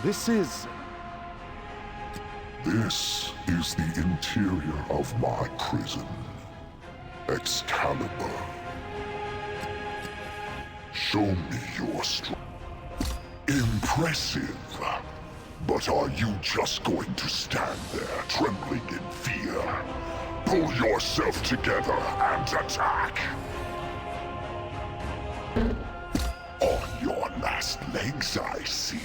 This is the interior of my prison. Excalibur. Show me your strength. Impressive. But are you just going to stand there, trembling in fear? Pull yourself together and attack! On your last legs, I see.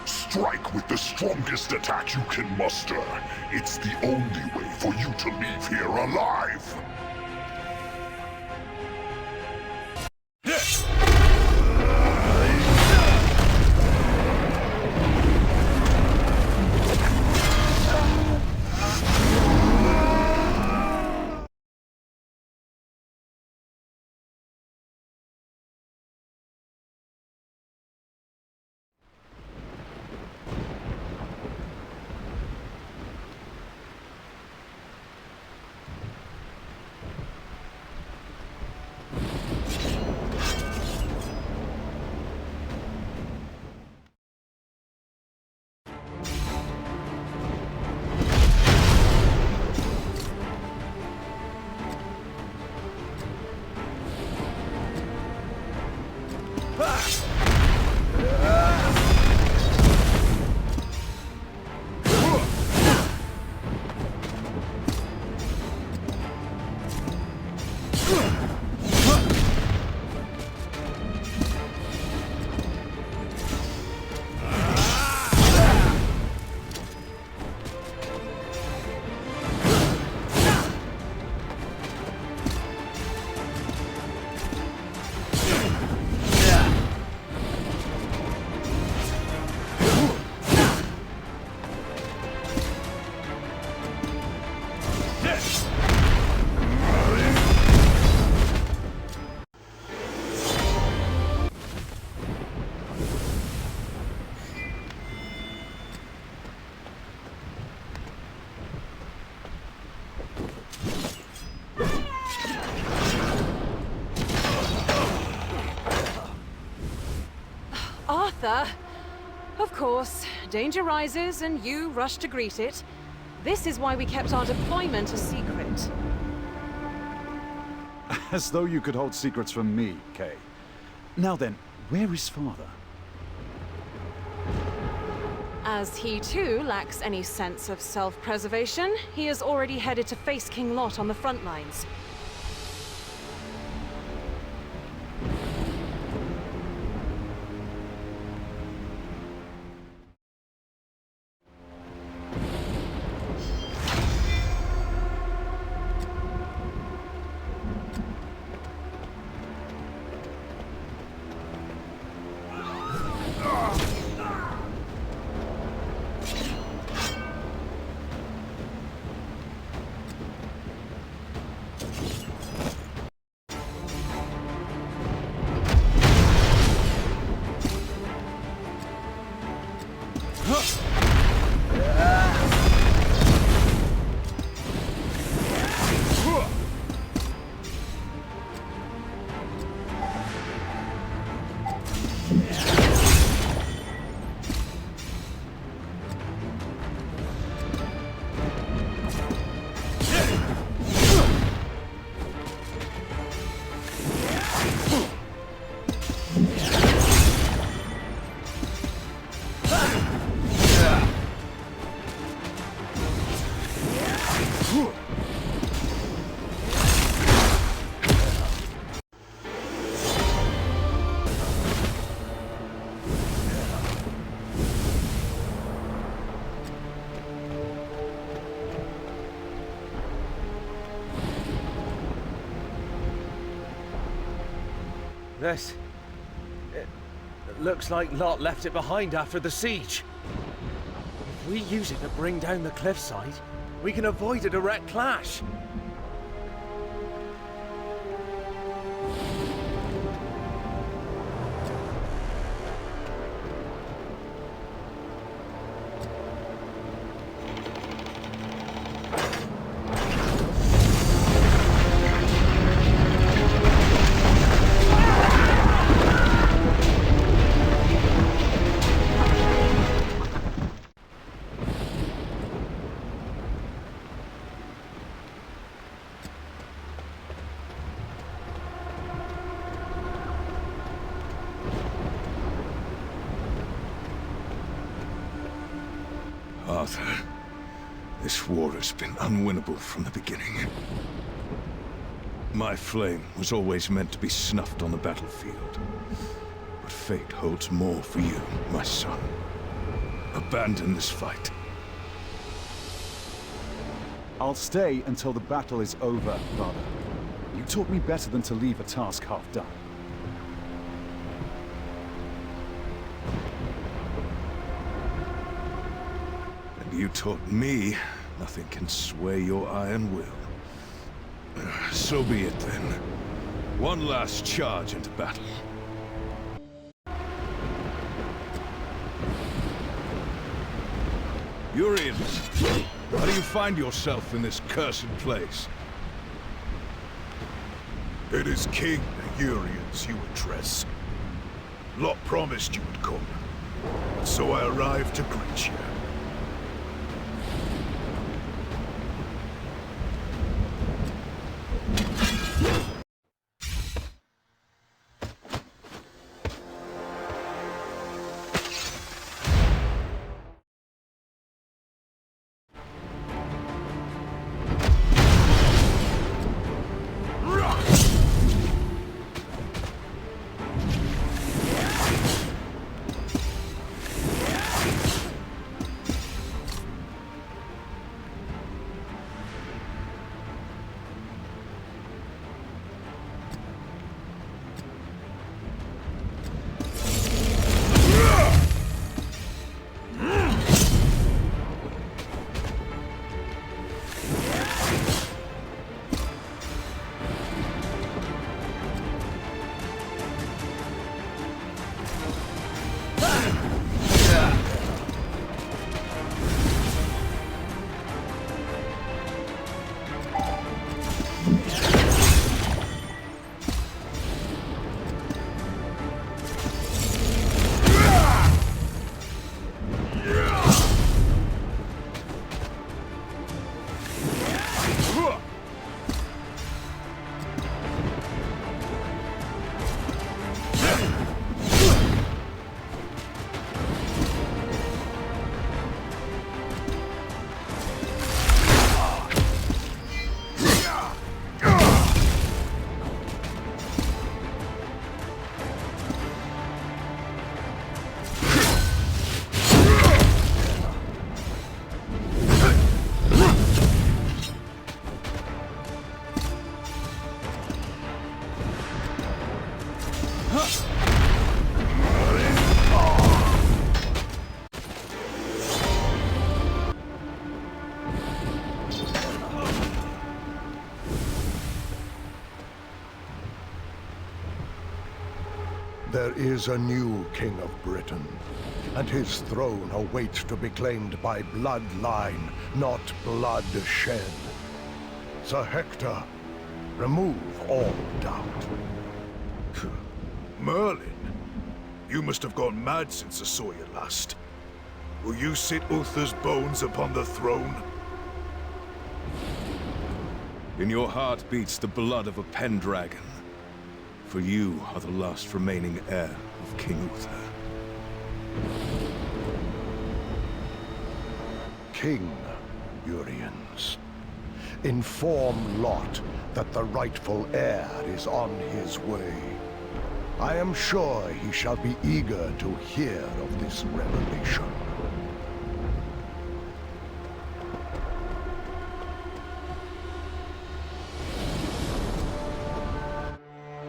Strike with the strongest attack you can muster. It's the only way for you to leave here alive. Uther. Of course, danger rises and you rush to greet it. This is why we kept our deployment a secret. as though you could hold secrets from me, Kay. Now then, where is Father? As he too lacks any sense of self-preservation, he is already headed to face King Lot on the front lines. This... it looks like Lot left it behind after the siege. If we use it to bring down the cliffside, we can avoid a direct clash. Arthur, this war has been unwinnable from the beginning. My flame was always meant to be snuffed on the battlefield. But fate holds more for you, my son. Abandon this fight. I'll stay until the battle is over, father. You taught me better than to leave a task half done. And you taught me nothing can sway your iron will. So be it then. One last charge into battle. Urians, how do you find yourself in this cursed place? It is King Urians you address. Lot promised you would come, so I arrived to greet you. There is a new King of Britain, and his throne awaits to be claimed by bloodline, not blood shed. Sir Hector, remove all doubt. Merlin, you must have gone mad since I saw you last. Will you sit Uther's bones upon the throne? In your heart beats the blood of a Pendragon. For you are the last remaining heir of King Uther. King Urians, inform Lot that the rightful heir is on his way. I am sure he shall be eager to hear of this revelation.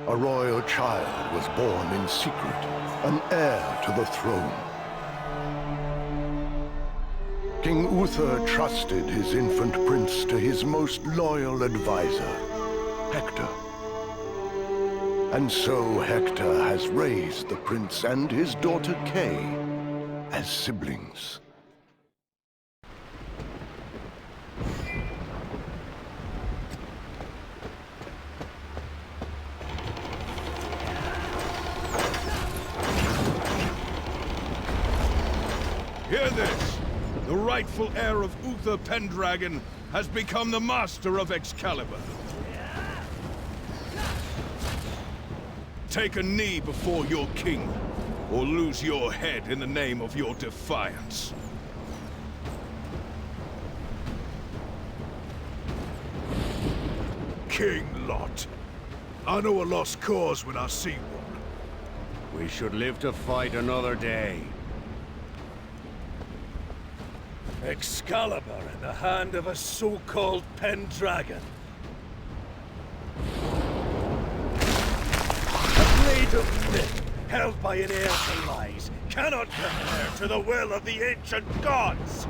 A royal child was born in secret, an heir to the throne. King Uther trusted his infant prince to his most loyal advisor, Hector. And so Hector has raised the prince and his daughter Kay as siblings. Hear this! The rightful heir of Uther Pendragon has become the master of Excalibur. Take a knee before your king, or lose your head in the name of your defiance. king lot. I know a lost cause when I see one. We should live to fight another day. Excalibur in the hand of a so-called Pendragon. A blade of myth held by an heir to lies cannot compare to the will of the ancient gods!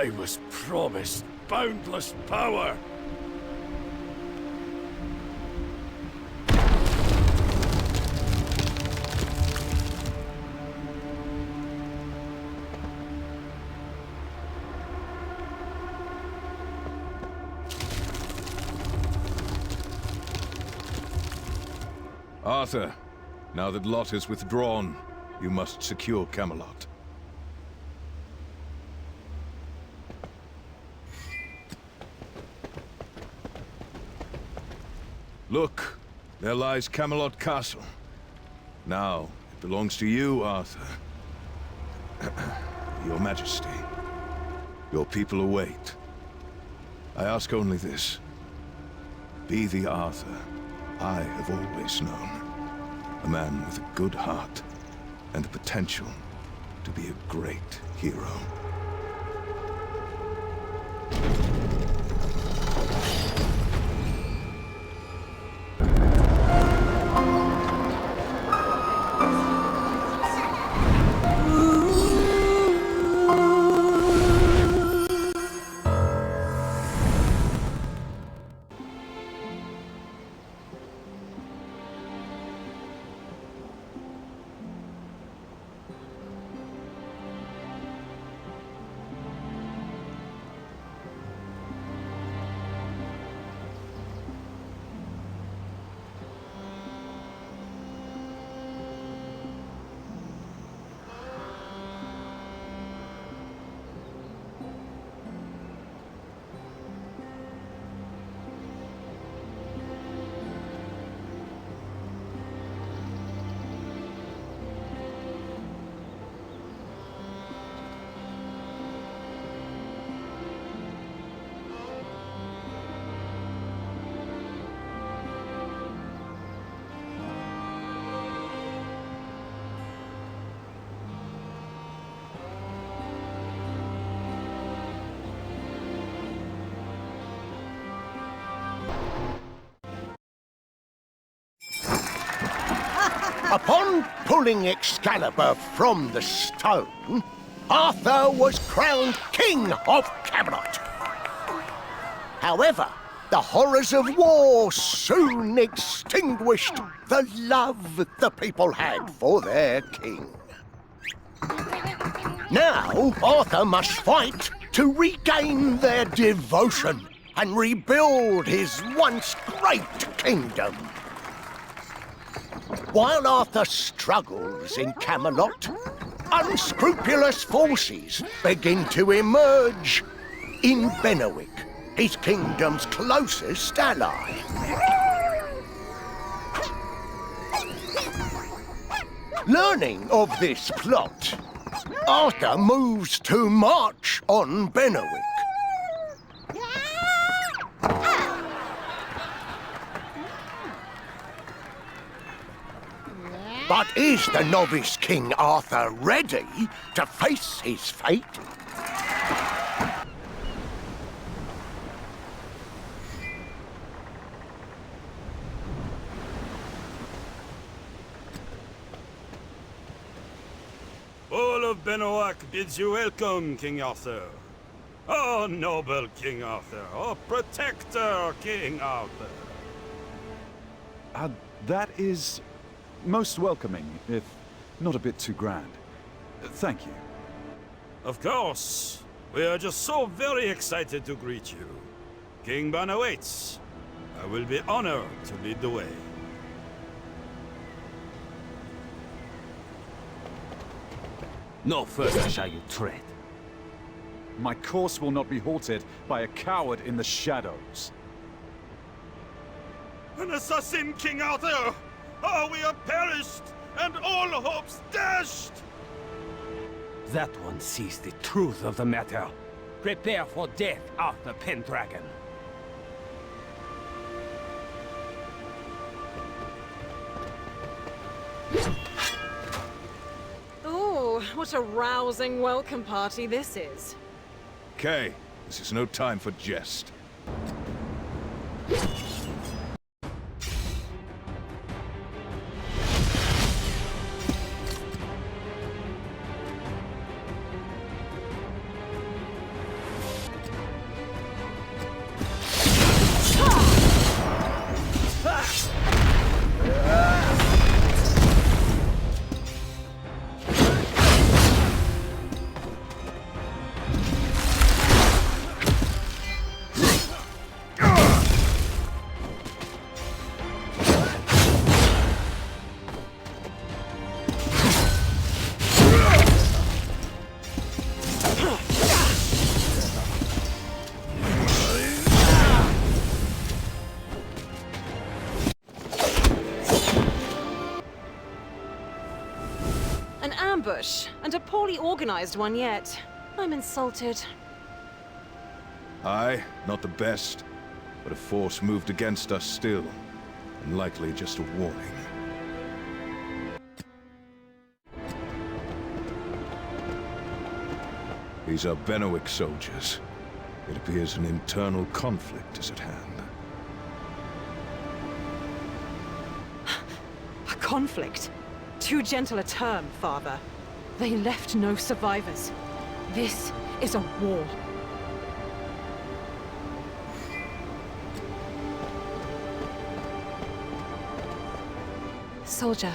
I was promised boundless power! Arthur, now that Lot is withdrawn, you must secure Camelot. Look, there lies Camelot Castle. Now, it belongs to you, Arthur. Your Majesty. Your people await. I ask only this. Be the Arthur I have always known. A man with a good heart and the potential to be a great hero. Upon pulling Excalibur from the stone, Arthur was crowned King of Camelot. However, the horrors of war soon extinguished the love the people had for their king. Now, Arthur must fight to regain their devotion and rebuild his once great kingdom. While Arthur struggles in Camelot, unscrupulous forces begin to emerge in Benwick, his kingdom's closest ally. Learning of this plot, Arthur moves to march on Benwick. But is the novice King Arthur ready to face his fate? All of Benwick bids you welcome, King Arthur. Oh, noble King Arthur. Oh, protector King Arthur. That is most welcoming, if not a bit too grand. Thank you. Of course. We are just so very excited to greet you. King Ban awaits. I will be honored to lead the way. No further shall you tread. My course will not be halted by a coward in the shadows. An assassin, King Arthur! Oh, we are perished, and all hopes dashed! That one sees the truth of the matter. Prepare for death, Arthur Pendragon. Ooh, what a rousing welcome party this is. Kay, this is no time for jest. Ambush, and a poorly organized one yet. I'm insulted. Aye, not the best, but a force moved against us still, and likely just a warning. These are Benwick soldiers. It appears an internal conflict is at hand. A conflict? Too gentle a term, Father. They left no survivors. This is a war. Soldier,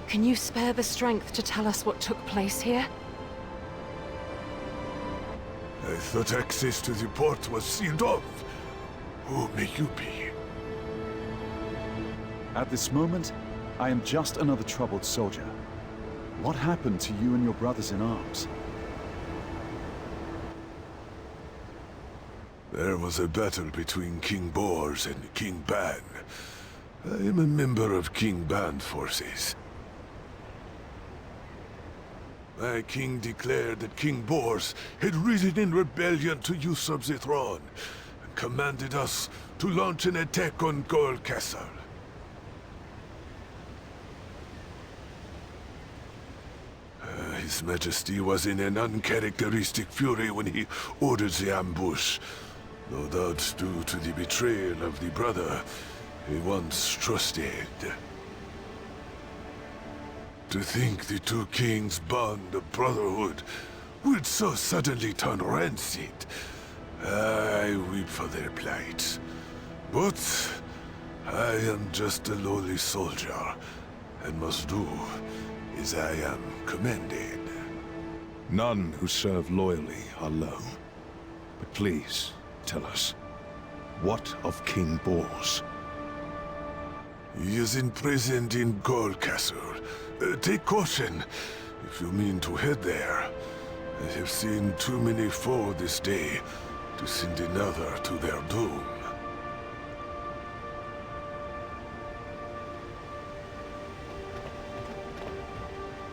can you spare the strength to tell us what took place here? I thought access to the port was sealed off. Who may you be? At this moment, I am just another troubled soldier. What happened to you and your brothers in arms? There was a battle between King Bors and King Ban. I am a member of King Ban's forces. My king declared that King Bors had risen in rebellion to usurp the throne, and commanded us to launch an attack on Gold Castle. His Majesty was in an uncharacteristic fury when he ordered the ambush, no doubt due to the betrayal of the brother he once trusted. To think the two kings' bond of brotherhood would so suddenly turn rancid. I weep for their plight. But I am just a lowly soldier, and must do as I am commanded. None who serve loyally are low. But please, tell us, what of King Bors? He is imprisoned in Gold Castle. Take caution, if you mean to head there. I have seen too many fall this day to send another to their doom.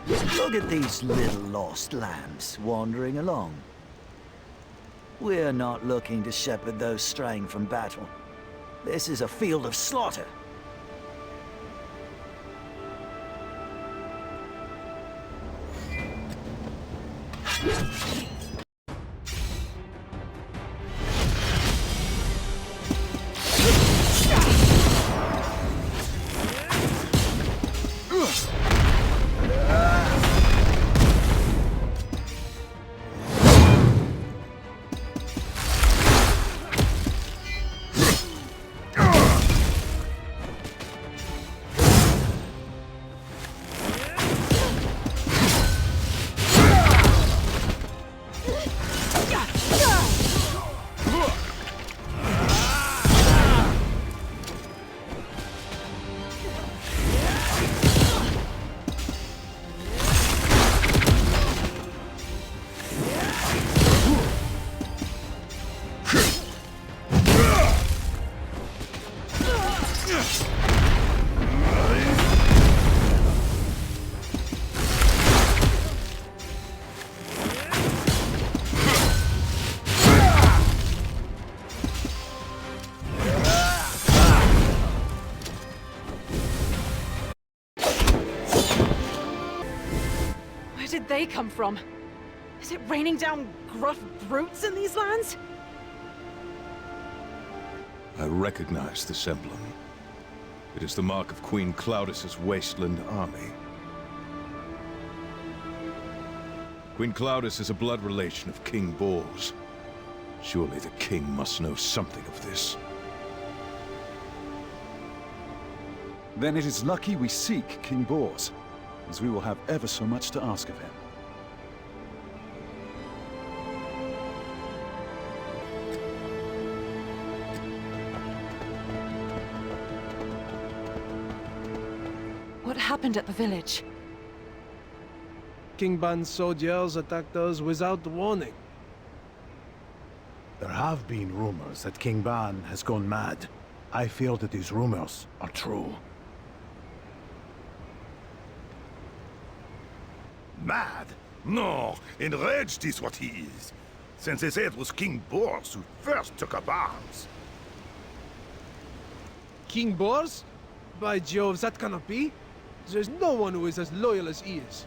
Look at these little lost lambs wandering along. We're not looking to shepherd those straying from battle. This is a field of slaughter. Where did they come from? Is it raining down gruff brutes in these lands? I recognize this emblem. It is the mark of Queen Claudis's wasteland army. Queen Claudis is a blood relation of King Bors. Surely the king must know something of this. Then it is lucky we seek King Bors, as we will have ever so much to ask of him. What happened at the village? King Ban's soldiers attacked us without warning. There have been rumors that King Ban has gone mad. I feel that these rumors are true. Mad? No, enraged is what he is. Since they say it was King Bors who first took up arms. King Bors? By Jove, that cannot be. There's no one who is as loyal as he is.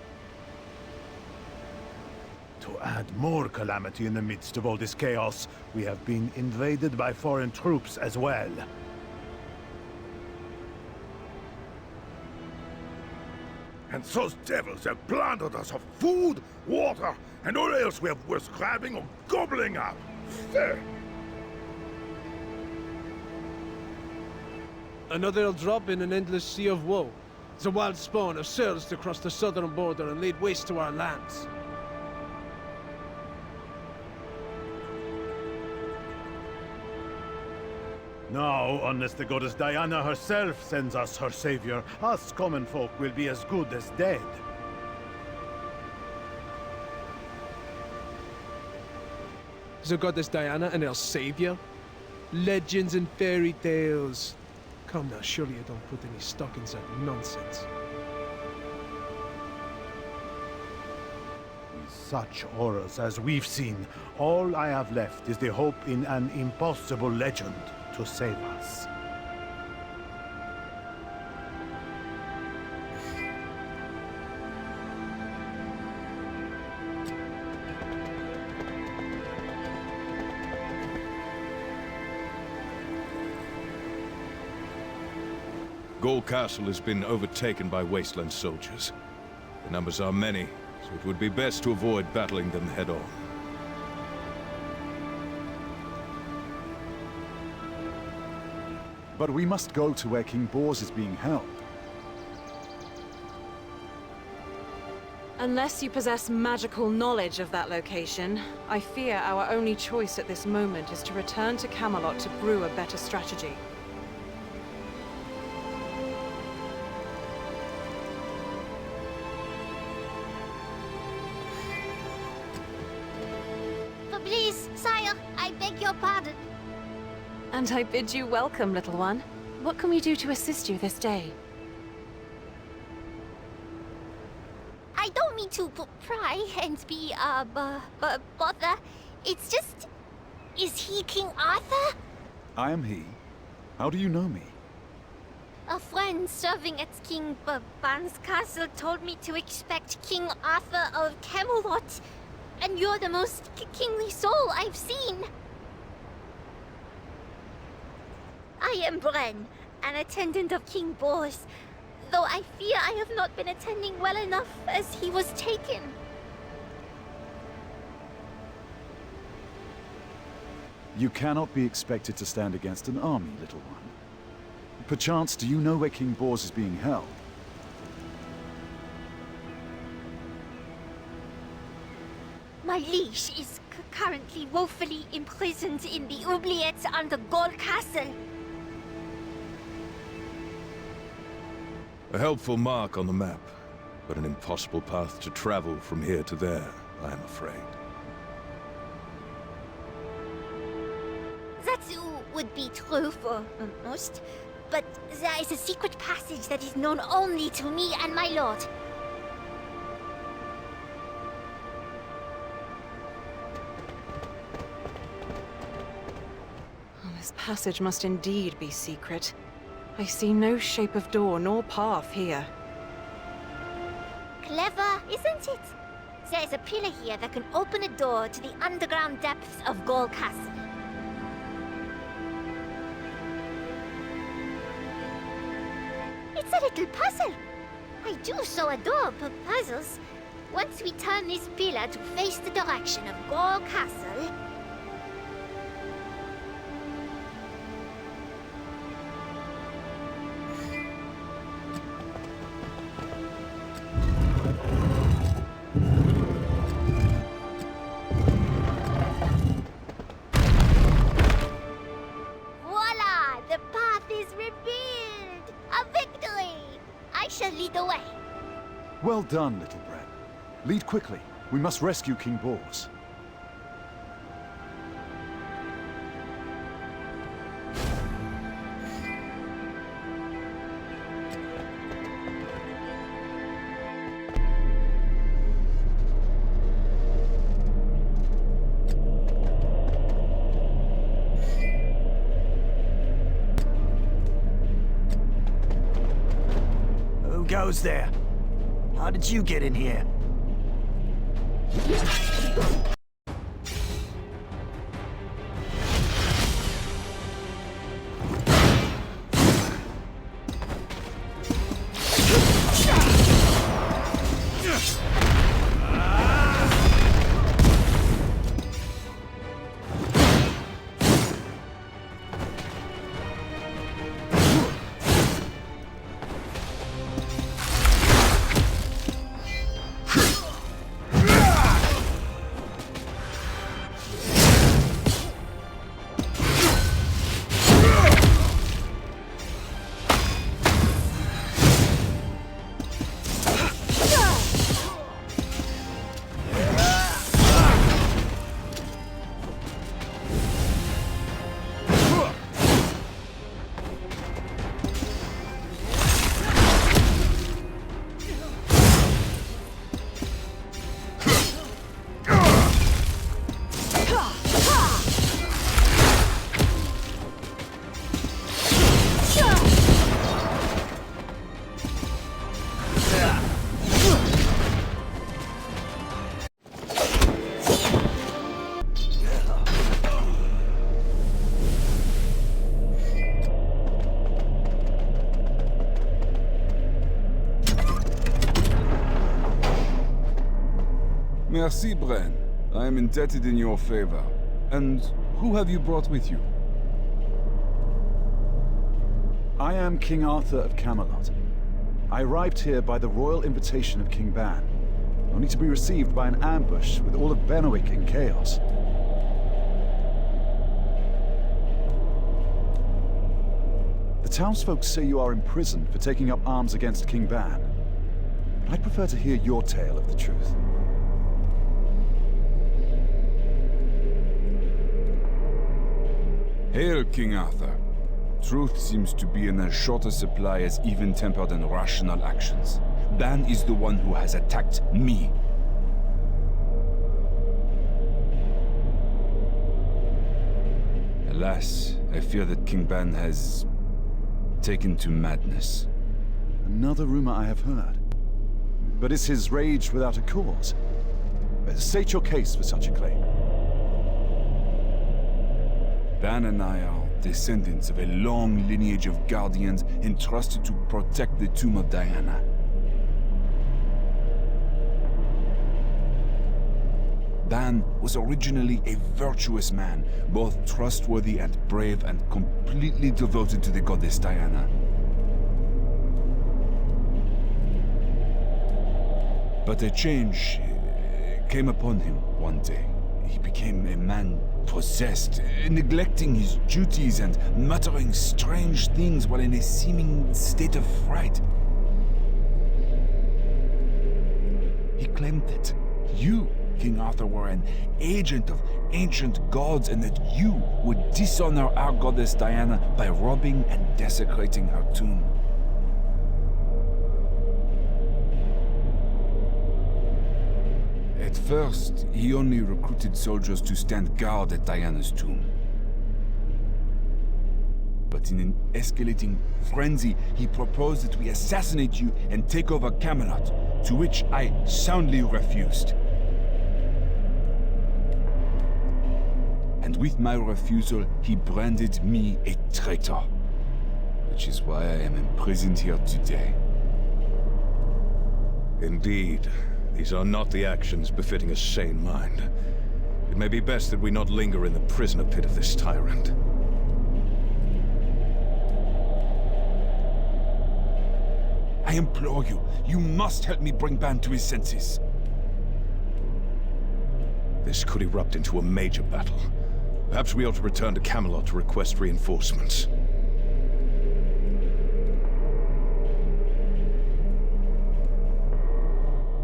To add more calamity in the midst of all this chaos, we have been invaded by foreign troops as well. And those devils have plundered us of food, water, and all else we have worth grabbing or gobbling up. Fair. Another drop in an endless sea of woe. The wild spawn have surged across the southern border and laid waste to our lands. Now, unless the goddess Diana herself sends us her savior, us common folk will be as good as dead. The goddess Diana and her savior? Legends and fairy tales. Come now, surely you don't put any stock in that nonsense. With such horrors as we've seen, all I have left is the hope in an impossible legend to save us. Gold Castle has been overtaken by wasteland soldiers. Numbers are many, so it would be best to avoid battling them head-on. But we must go to where King Bors is being held. Unless you possess magical knowledge of that location, I fear our only choice at this moment is to return to Camelot to brew a better strategy. Please, sire, I beg your pardon. And I bid you welcome, little one. What can we do to assist you this day? I don't mean to pry and be, bother. It's just... Is he King Arthur? I am he. How do you know me? A friend serving at King Ban's castle told me to expect King Arthur of Camelot. And you're the most kingly soul I've seen. I am Bren, an attendant of King Bors. Though I fear I have not been attending well enough as he was taken. You cannot be expected to stand against an army, little one. Perchance, do you know where King Bors is being held? My liege is currently woefully imprisoned in the oubliettes under Gold Castle. A helpful mark on the map, but an impossible path to travel from here to there, I am afraid. That would be true for most, but there is a secret passage that is known only to me and my lord. This passage must indeed be secret. I see no shape of door nor path here. Clever, isn't it? There's a pillar here that can open a door to the underground depths of Gold Castle. It's a little puzzle. I do so adore puzzles. Once we turn this pillar to face the direction of Gold Castle... Voila! The path is revealed! A victory! I shall lead the way. Well done, little Bren. Lead quickly. We must rescue King Bors. Who goes there? How did you get in here? Merci, Bren. I am indebted in your favor. And who have you brought with you? I am King Arthur of Camelot. I arrived here by the royal invitation of King Ban, only to be received by an ambush with all of Benwick in chaos. The townsfolk say you are imprisoned for taking up arms against King Ban. But I'd prefer to hear your tale of the truth. Hail, King Arthur. Truth seems to be in as short a supply as even-tempered and rational actions. Ban is the one who has attacked me. Alas, I fear that King Ban has taken to madness. Another rumor I have heard. But is his rage without a cause? State your case for such a claim. Ban and I are descendants of a long lineage of guardians entrusted to protect the tomb of Diana. Ban was originally a virtuous man, both trustworthy and brave, and completely devoted to the goddess Diana. But a change came upon him one day. He became a man possessed, neglecting his duties and muttering strange things while in a seeming state of fright. He claimed that you, King Arthur, were an agent of ancient gods and that you would dishonor our goddess Diana by robbing and desecrating her tomb. At first, he only recruited soldiers to stand guard at Diana's tomb. But in an escalating frenzy, he proposed that we assassinate you and take over Camelot, to which I soundly refused. And with my refusal, he branded me a traitor, which is why I am imprisoned here today. Indeed. These are not the actions befitting a sane mind. It may be best that we not linger in the prisoner pit of this tyrant. I implore you, you must help me bring Ban to his senses. This could erupt into a major battle. Perhaps we ought to return to Camelot to request reinforcements.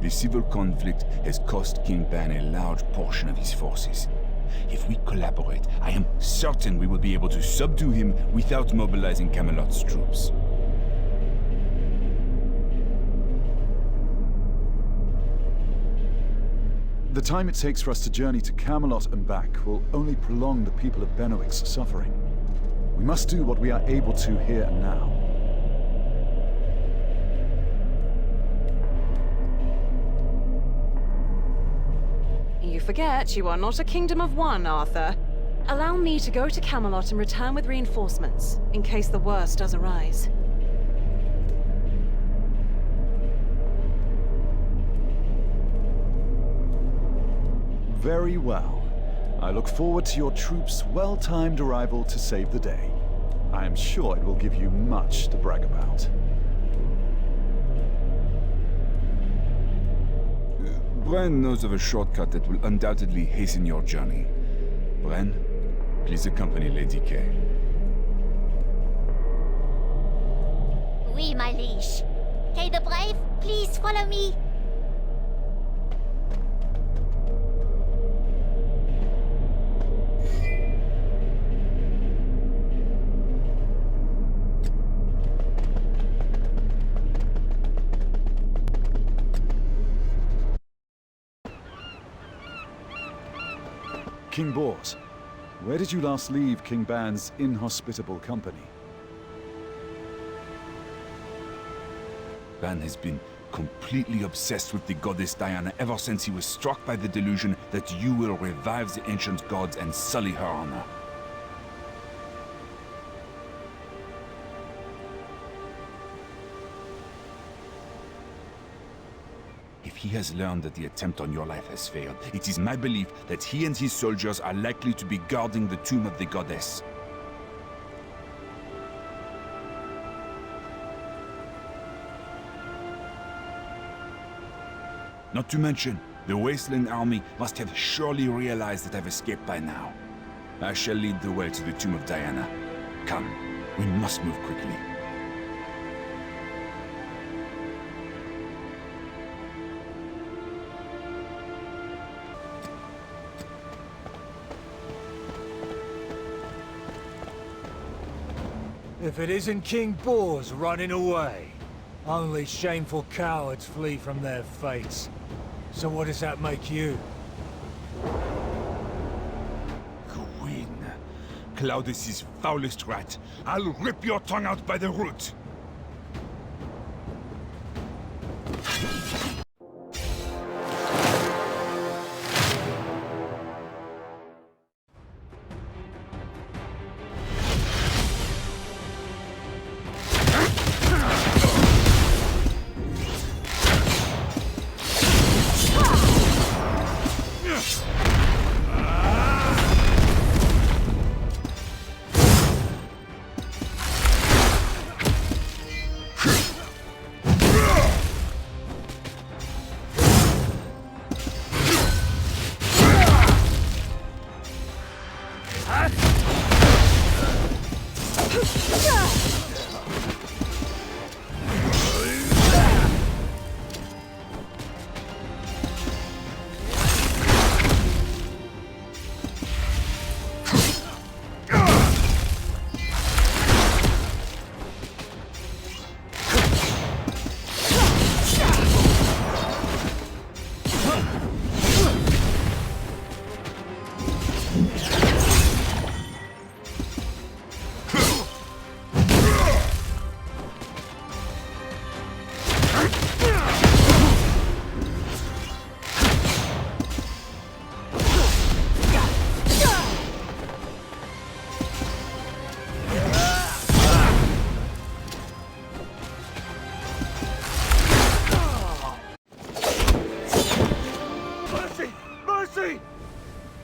The civil conflict has cost King Ban a large portion of his forces. If we collaborate, I am certain we will be able to subdue him without mobilizing Camelot's troops. The time it takes for us to journey to Camelot and back will only prolong the people of Benwick's suffering. We must do what we are able to here and now. You forget you are not a kingdom of one, Arthur. Allow me to go to Camelot and return with reinforcements, in case the worst does arise. Very well. I look forward to your troops' well-timed arrival to save the day. I am sure it will give you much to brag about. Bren knows of a shortcut that will undoubtedly hasten your journey. Bren, please accompany Lady Kay. Oui, my liege. Kay the Brave, please follow me. King Bors, where did you last leave King Ban's inhospitable company? Ban has been completely obsessed with the goddess Diana ever since he was struck by the delusion that you will revive the ancient gods and sully her honor. If he has learned that the attempt on your life has failed. It is my belief that he and his soldiers are likely to be guarding the tomb of the goddess. Not to mention, the Wasteland army must have surely realized that I've escaped by now. I shall lead the way to the tomb of Diana. Come, we must move quickly. If it isn't King Boars running away, only shameful cowards flee from their fates. So what does that make you? Queen, Claudius's foulest rat. I'll rip your tongue out by the root.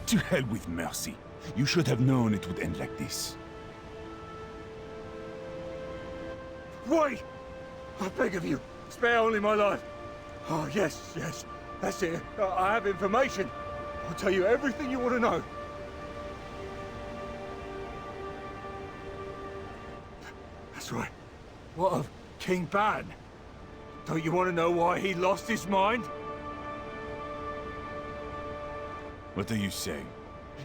To hell with mercy. You should have known it would end like this. Wait! I beg of you, spare only my life. Oh, yes, yes, that's it. I have information. I'll tell you everything you want to know. That's right. What of King Ban? Don't you want to know why he lost his mind? What are you saying?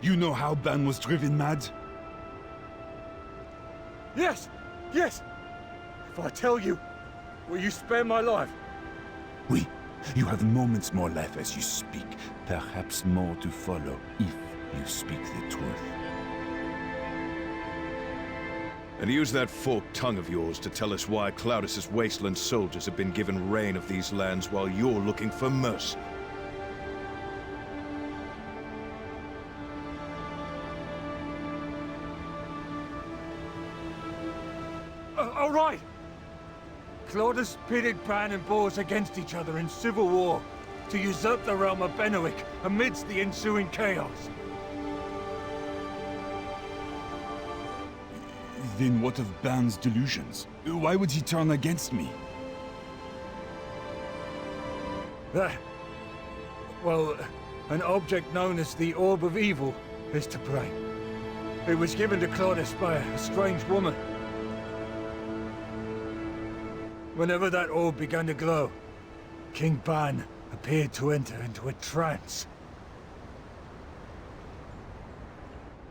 You know how Ban was driven mad? Yes! Yes! If I tell you, will you spare my life? Oui. You have moments more left as you speak. Perhaps more to follow if you speak the truth. And use that forked tongue of yours to tell us why Claudius's wasteland soldiers have been given reign of these lands while you're looking for mercy. All right! Claudius pitted Ban and Boars against each other in civil war to usurp the realm of Benwick amidst the ensuing chaos. Then what of Ban's delusions? Why would he turn against me? Well, an object known as the Orb of Evil is to blame. It was given to Claudius by a strange woman. Whenever that orb began to glow, King Ban appeared to enter into a trance.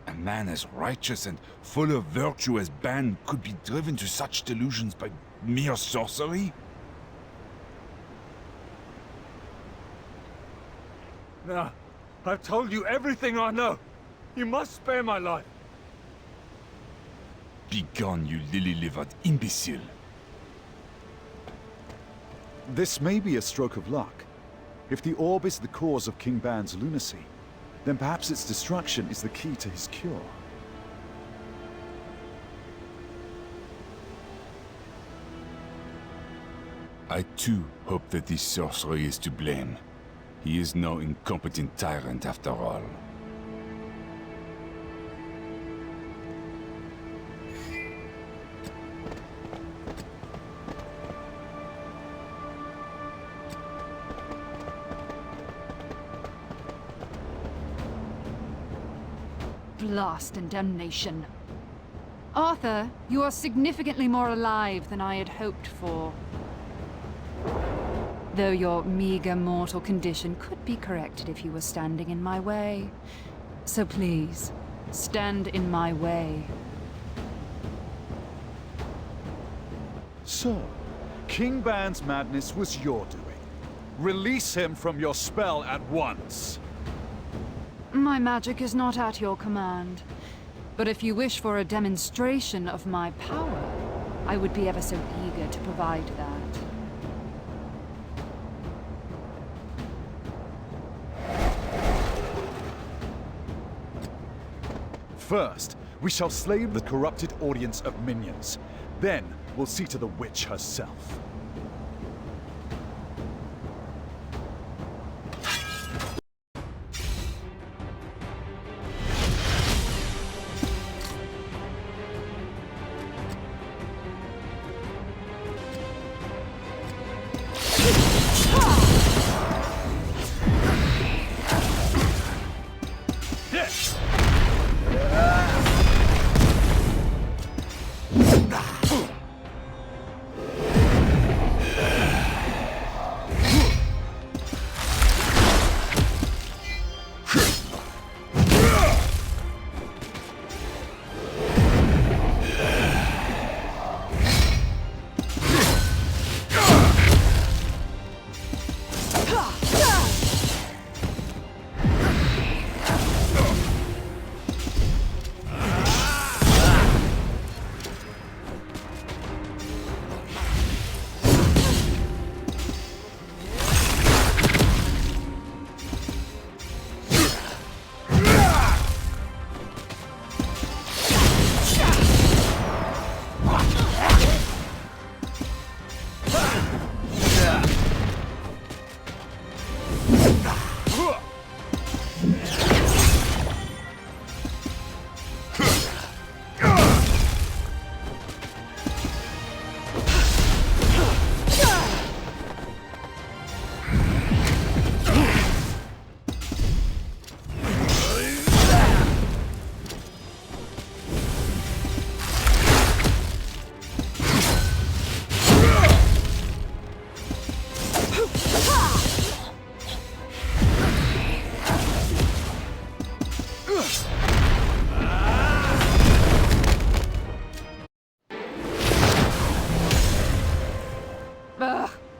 A man as righteous and full of virtue as Ban could be driven to such delusions by mere sorcery? Now, I've told you everything I know. You must spare my life. Begone, you lily-livered imbecile. This may be a stroke of luck. If the orb is the cause of King Ban's lunacy, then perhaps its destruction is the key to his cure. I too hope that this sorcerer is to blame. He is no incompetent tyrant after all. Blast and damnation. Arthur, you are significantly more alive than I had hoped for. Though your meager mortal condition could be corrected if you were standing in my way. So please, stand in my way. So, King Ban's madness was your doing. Release him from your spell at once. My magic is not at your command. But if you wish for a demonstration of my power, I would be ever so eager to provide that. First, we shall slay the corrupted audience of minions. Then, we'll see to the witch herself.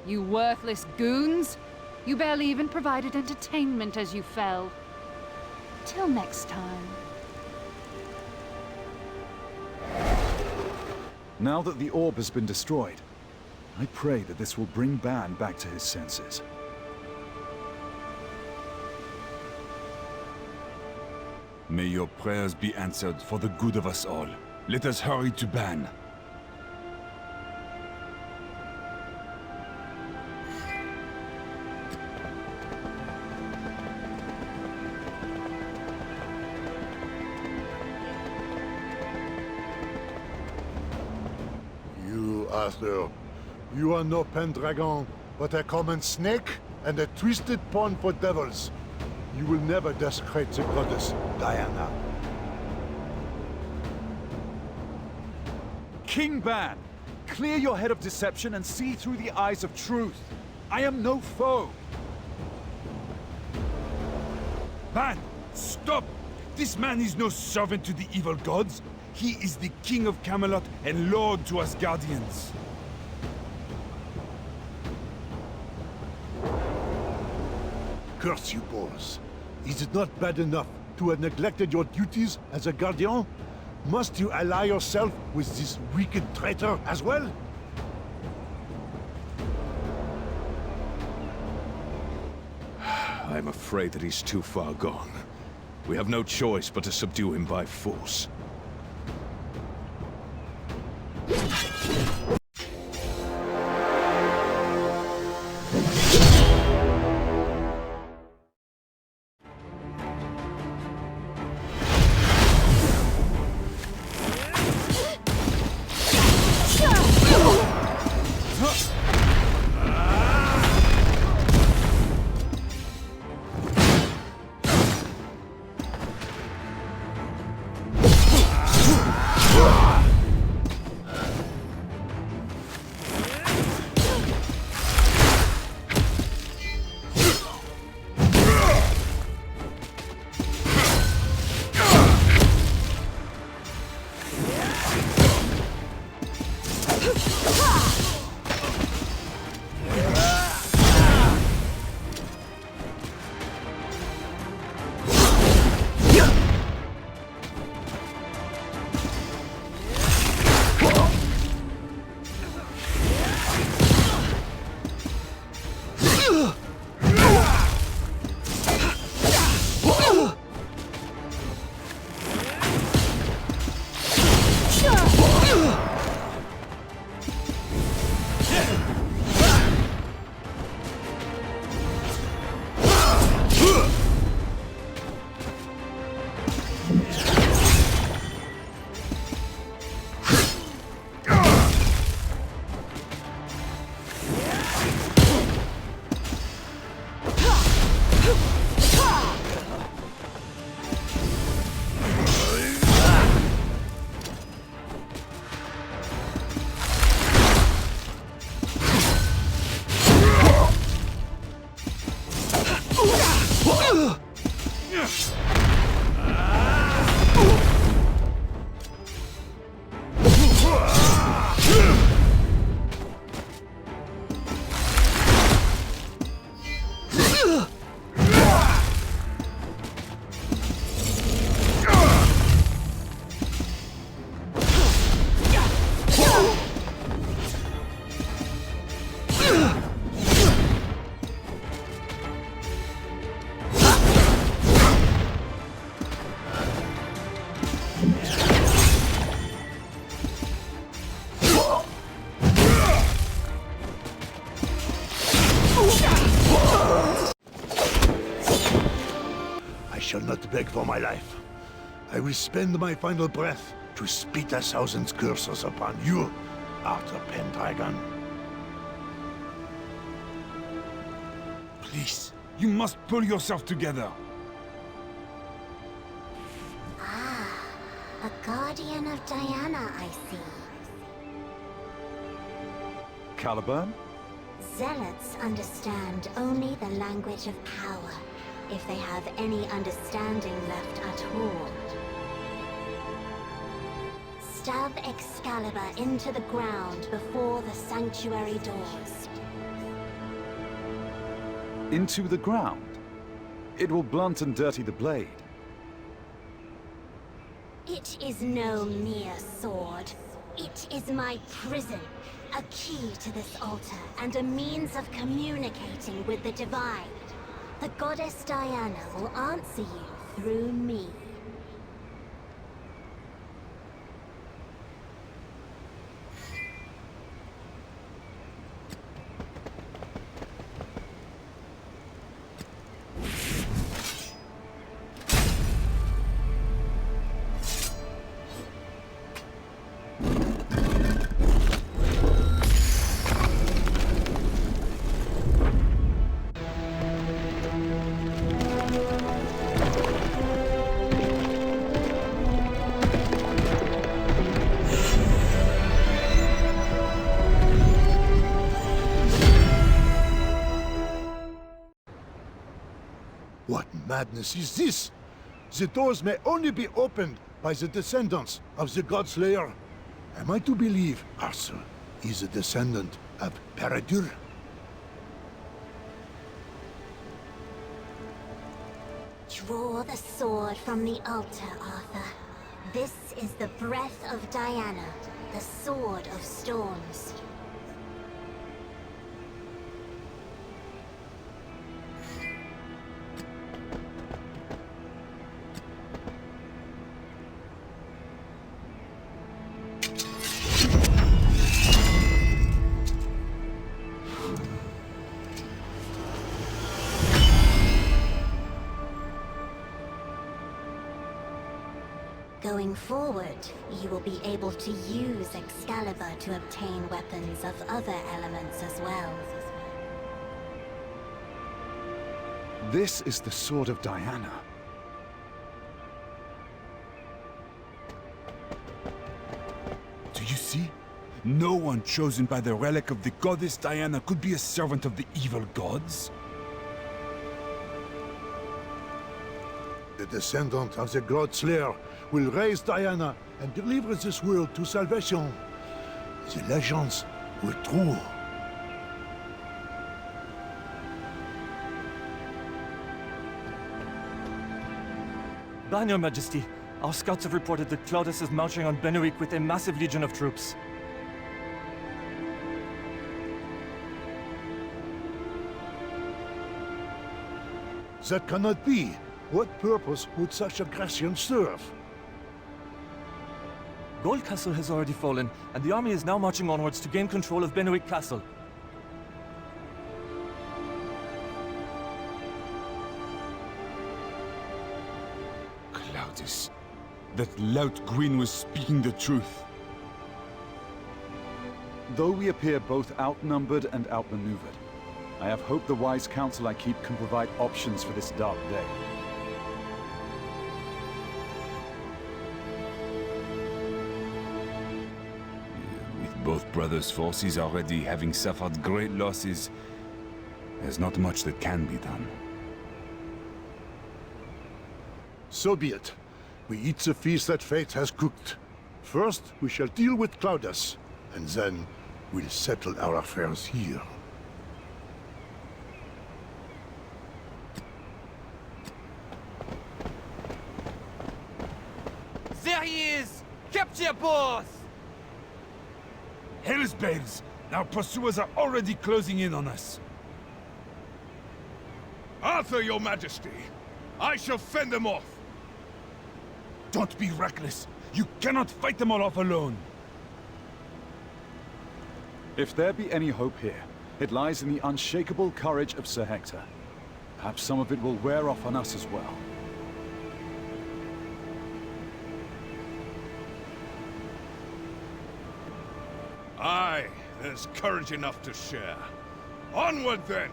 You worthless goons! You barely even provided entertainment as you fell. Till next time. Now that the orb has been destroyed, I pray that this will bring Ban back to his senses. May your prayers be answered for the good of us all. Let us hurry to Ban. Arthur, you are no Pendragon, but a common snake and a twisted pawn for devils. You will never desecrate the goddess, Diana. King Ban, clear your head of deception and see through the eyes of truth. I am no foe. Ban, stop! This man is no servant to the evil gods. He is the King of Camelot and Lord to us Guardians. Curse you, boys. Is it not bad enough to have neglected your duties as a Guardian? Must you ally yourself with this wicked traitor as well? I'm afraid that he's too far gone. We have no choice but to subdue him by force. I shall not beg for my life. I will spend my final breath to spit 1,000 curses upon you, Arthur Pendragon. Please, you must pull yourself together. A guardian of Diana, I see. Caliburn? Zealots understand only the language of power, if they have any understanding left at all. Stab Excalibur into the ground before the sanctuary doors. Into the ground? It will blunt and dirty the blade. It is no mere sword. It is my prison, a key to this altar, and a means of communicating with the divine. The goddess Diana will answer you through me. What madness is this? The doors may only be opened by the descendants of the God Slayer. Am I to believe Arthur is a descendant of Peredur? Draw the sword from the altar, Arthur. This is the breath of Diana, the sword of storms. Going forward, you will be able to use Excalibur to obtain weapons of other elements as well. This is the sword of Diana. Do you see? No one chosen by the relic of the goddess Diana could be a servant of the evil gods. The descendant of the God Slayer will raise Diana and deliver this world to salvation. The legends were true. Ban, Your Majesty. Our scouts have reported that Claudius is marching on Benwick with a massive legion of troops. That cannot be. What purpose would such aggression serve? Gold Castle has already fallen, and the army is now marching onwards to gain control of Benwick Castle. Claudius, that lout Gwyn was speaking the truth. Though we appear both outnumbered and outmaneuvered, I have hope the wise counsel I keep can provide options for this dark day. With both brothers' forces already having suffered great losses, there's not much that can be done. So be it. We eat the feast that fate has cooked. First, we shall deal with Claudius, and then we'll settle our affairs here. There he is! Capture both! Hell's bells! Our pursuers are already closing in on us. Arthur, your majesty! I shall fend them off! Don't be reckless. You cannot fight them all off alone. If there be any hope here, it lies in the unshakable courage of Sir Hector. Perhaps some of it will wear off on us as well. Aye, there's courage enough to share. Onward then,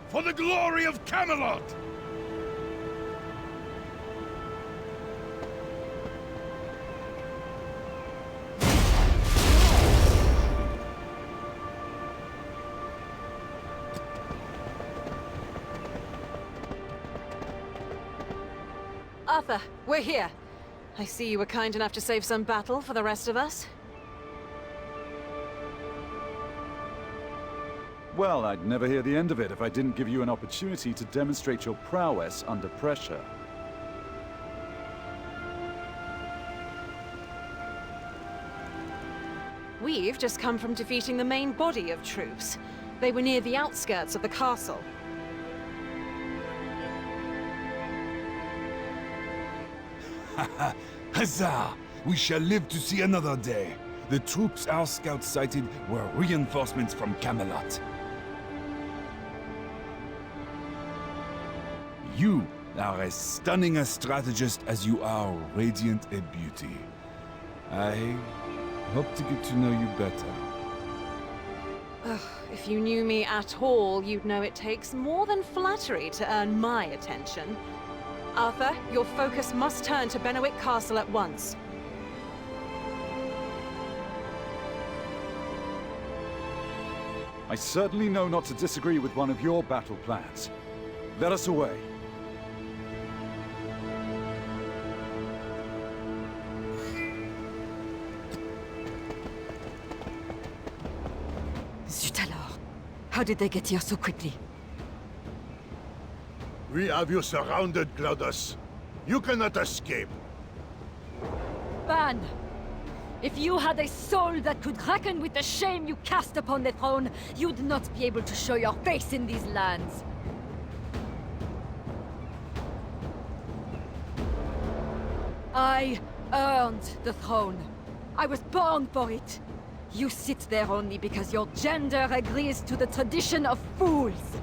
for the glory of Camelot! Arthur, we're here. I see you were kind enough to save some battle for the rest of us. Well, I'd never hear the end of it if I didn't give you an opportunity to demonstrate your prowess under pressure. We've just come from defeating the main body of troops. They were near the outskirts of the castle. Huzzah! We shall live to see another day. The troops our scouts sighted were reinforcements from Camelot. You are as stunning a strategist as you are radiant a beauty. I hope to get to know you better. Ugh, if you knew me at all, you'd know it takes more than flattery to earn my attention. Arthur, your focus must turn to Benwick Castle at once. I certainly know not to disagree with one of your battle plans. Let us away. Zut alors. How did they get here so quickly? We have you surrounded, Claudius. You cannot escape. Ban! If you had a soul that could reckon with the shame you cast upon the throne, you'd not be able to show your face in these lands. I earned the throne. I was born for it. You sit there only because your gender agrees to the tradition of fools.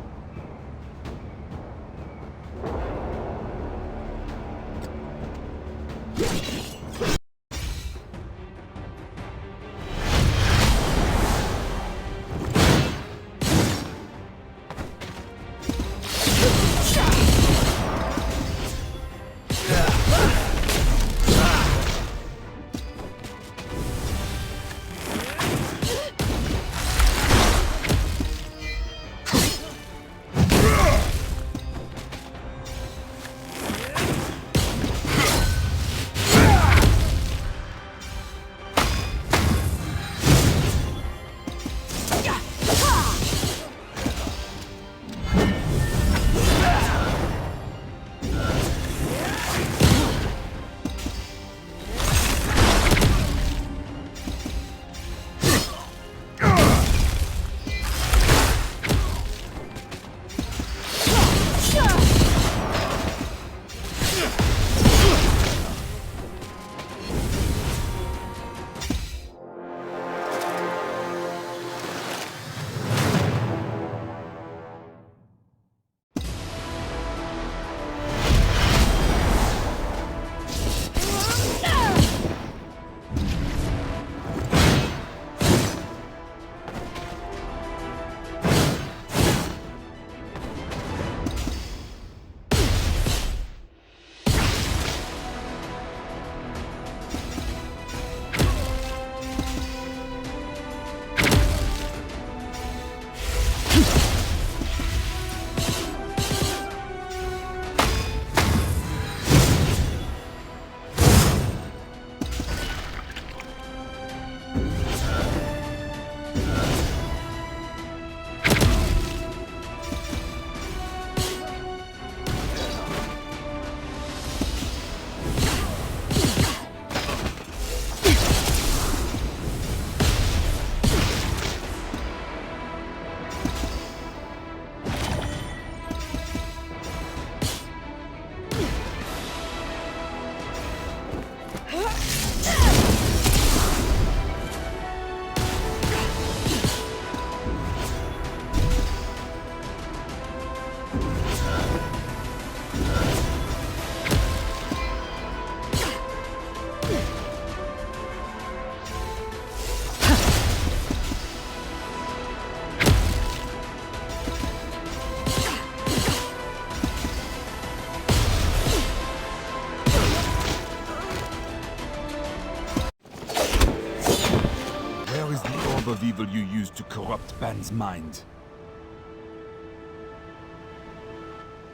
Of evil you used to corrupt Ban's mind.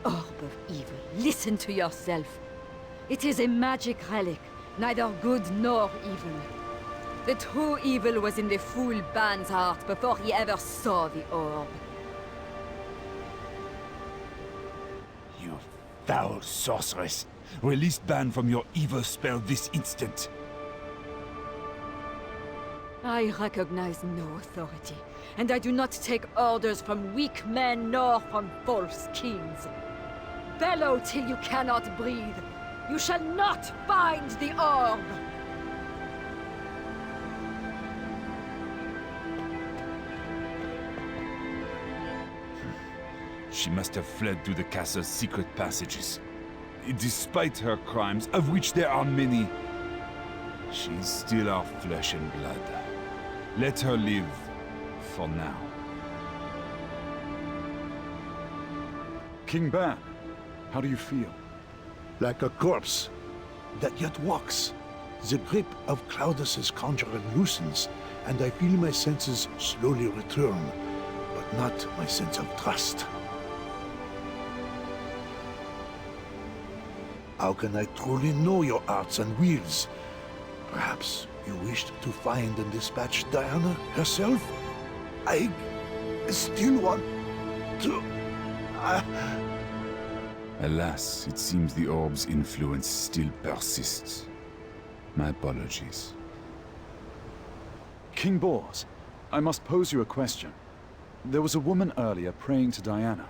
Orb of evil, listen to yourself. It is a magic relic, neither good nor evil. The true evil was in the fool Ban's heart before he ever saw the orb. You foul sorceress! Release Ban from your evil spell this instant! I recognize no authority, and I do not take orders from weak men nor from false kings. Bellow till you cannot breathe. You shall not find the orb! She must have fled through the castle's secret passages. Despite her crimes, of which there are many, she's still our flesh and blood. Let her live, for now. King Ban, how do you feel? Like a corpse that yet walks. The grip of Claudus's conjurer loosens, and I feel my senses slowly return, but not my sense of trust. How can I truly know your arts and wills? Perhaps you wished to find and dispatch Diana herself? I still want to... Alas, it seems the orb's influence still persists. My apologies. King Bors, I must pose you a question. There was a woman earlier praying to Diana.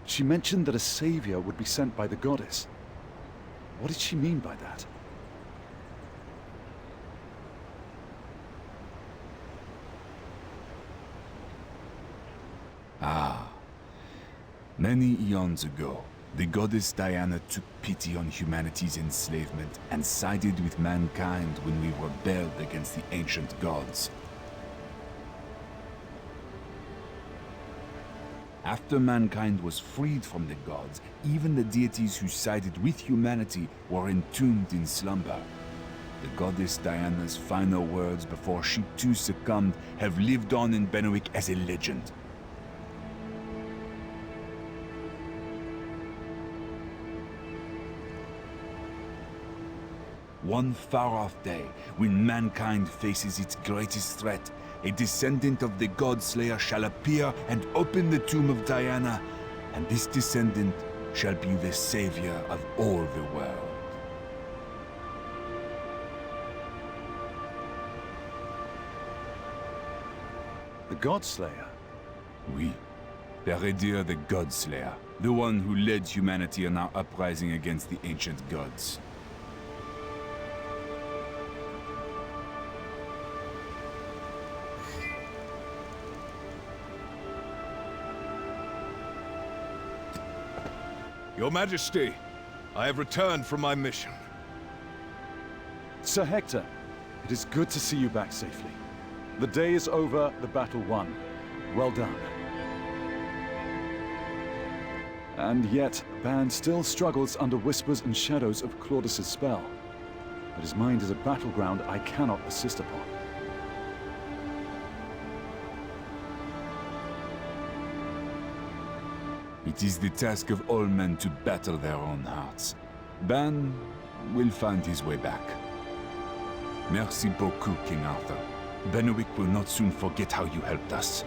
She mentioned that a savior would be sent by the goddess. What did she mean by that? Ah. Many eons ago, the goddess Diana took pity on humanity's enslavement and sided with mankind when we rebelled against the ancient gods. After mankind was freed from the gods, even the deities who sided with humanity were entombed in slumber. The goddess Diana's final words before she too succumbed have lived on in Benwick as a legend. One far-off day, when mankind faces its greatest threat, a descendant of the God-Slayer shall appear and open the tomb of Diana, and this descendant shall be the savior of all the world. The God-Slayer? Oui. Peredir the God-Slayer, the one who led humanity in our uprising against the ancient gods. Your Majesty, I have returned from my mission. Sir Hector, it is good to see you back safely. The day is over, the battle won. Well done. And yet, Ban still struggles under whispers and shadows of Claudus's spell. But his mind is a battleground I cannot assist upon. It is the task of all men to battle their own hearts. Ban will find his way back. Merci beaucoup, King Arthur. Benwick will not soon forget how you helped us.